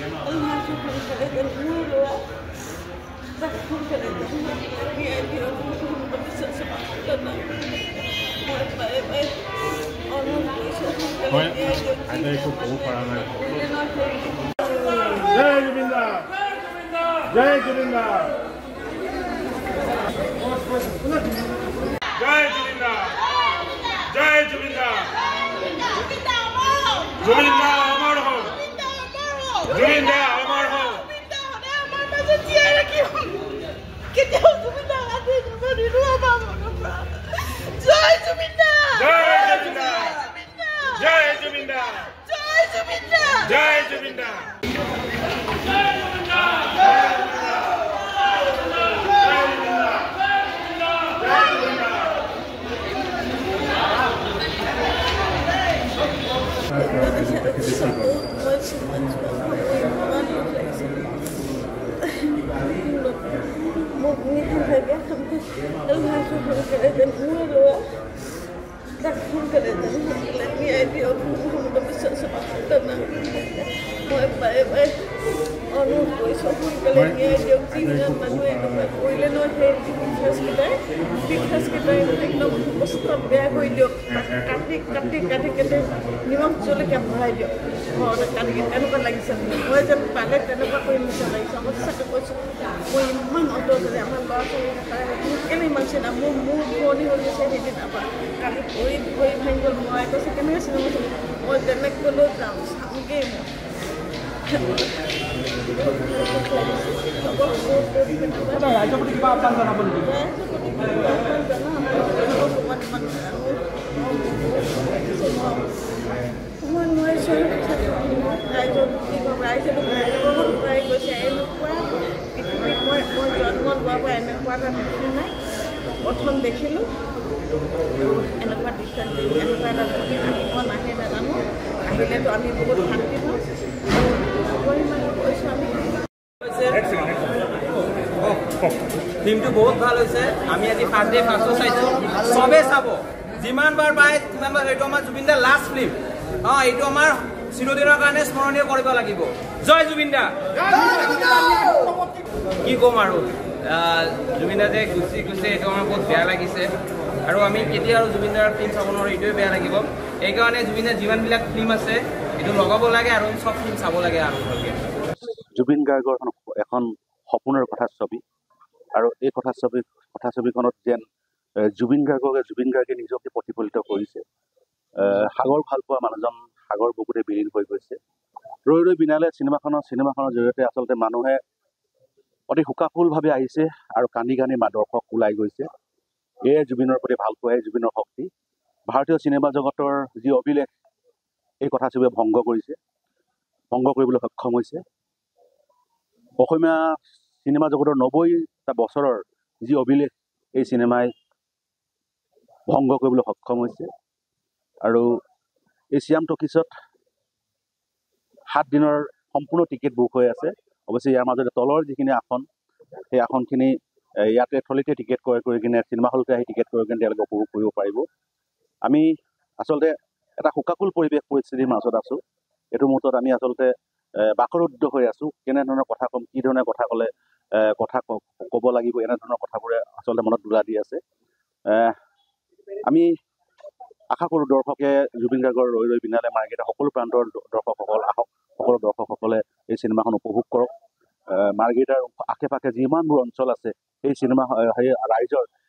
Ada ikut para Jai Juminda, Jai Juminda, Jai Juminda, Jai Juminda, Juminda Amar ho, Juminda Amar ho. Jai Juminda! Jai Juminda! Jai Juminda! Jai Juminda! Jai Juminda! প্ৰথম দেখিলোঁ এনেকুৱা distance এনেকুৱা এটা আহিব নাহে নাজানো আহিলেতো আমি বহুত শান্তি পাওঁ কৈছোঁ আমি টিমটো বহুত ভাল হৈছে আমি আজি ফাৰ্ষ্ট ডে ফাৰ্ষ্ট চাইছোঁ চবে চাব যিমানবাৰ পায় সিমানবাৰ এইটো আমাৰ জুবিন দাৰ লাষ্ট ফিল্ম এইটো আমাৰ চিৰদিনৰ কাৰণে স্মৰণীয় কৰিব লাগিব জয় জুবিন দা কি ক'ম আৰু জুবিন দা যে গুচি এইটো আমাৰ বহুত বেয়া লাগিছে আৰু আমি কেতিয়া আৰু জুবিন দাৰ ফিল্ম চাব নোৱাৰোঁ এইটোৱে বেয়া লাগিব এইকাৰণে জুবিন দাৰ যিমানবিলাক ফিল্ম আছে এইটো লগাব লাগে আৰু চব ফিল্ম চাব লাগে আৰু ভালকৈ জুবিন গাৰ্গৰ এখন সপোনৰ কথাছবি আৰু এই কথাছবিখনত যেন জুবিন গাৰ্গে নিজকে প্ৰতিফলিত কৰিছে সাগৰ ভাল পোৱা মানুহজন সাগৰ বুকুতে বিলীন হৈ গৈছে ৰৈ ৰৈ বিনালে চিনেমাখনৰ জৰিয়তে আচলতে মানুহে অতি শোকাকুলভাৱে আহিছে আৰু কান্দি কান্দি দৰ্শক ওলাই গৈছে এয়ে জুবিনৰ প্ৰতি ভাল পোৱাই জুবিনৰ শক্তি ভাৰতীয় চিনেমা জগতৰ যি অভিলেখ এই কথাছবিয়ে ভংগ কৰিবলৈ সক্ষম হৈছে অসমীয়া চিনেমা জগতৰ 90টা বছৰৰ যি অভিলেখ এই চিনেমাই ভংগ কৰিবলৈ সক্ষম হৈছে আৰু এই চিয়াম টকিছত 7 দিনৰ সম্পূৰ্ণ টিকেট বুক হৈ আছে অৱশ্যে ইয়াৰ মাজতে তলৰ যিখিনি আসন সেই আসনখিনি ইয়াতে থলীতে টিকেট ক্ৰয় কৰি কিনে চিনেমা হলতে আহি টিকেট ক্ৰয় কৰি তেওঁলোকে উপভোগ কৰিব পাৰিব আমি আচলতে এটা শোকাকুল পৰিস্থিতিৰ মাজত আছোঁ এইটো মুহূৰ্তত আমি আচলতে বাকৰুদ্ধ হৈ আছোঁ কেনেধৰণৰ কথা ক'ম কি ধৰণে কথা ক'লে কথা ক'ব লাগিব এনেধৰণৰ কথাবোৰে আচলতে মনত দোলা দি আছে আমি আশা কৰোঁ দৰ্শকে জুবিন গাৰ্গৰ ৰৈ ৰৈ বিনালে মাৰ্কেটৰ সকলো প্ৰান্তৰ দৰ্শকসকল আহক সকলো দৰ্শকসকলে এই চিনেমাখন উপভোগ কৰক মাৰ্কেটৰ আশে পাশে যিমানবোৰ অঞ্চল আছে সেই চিনেমা ৰাইজৰ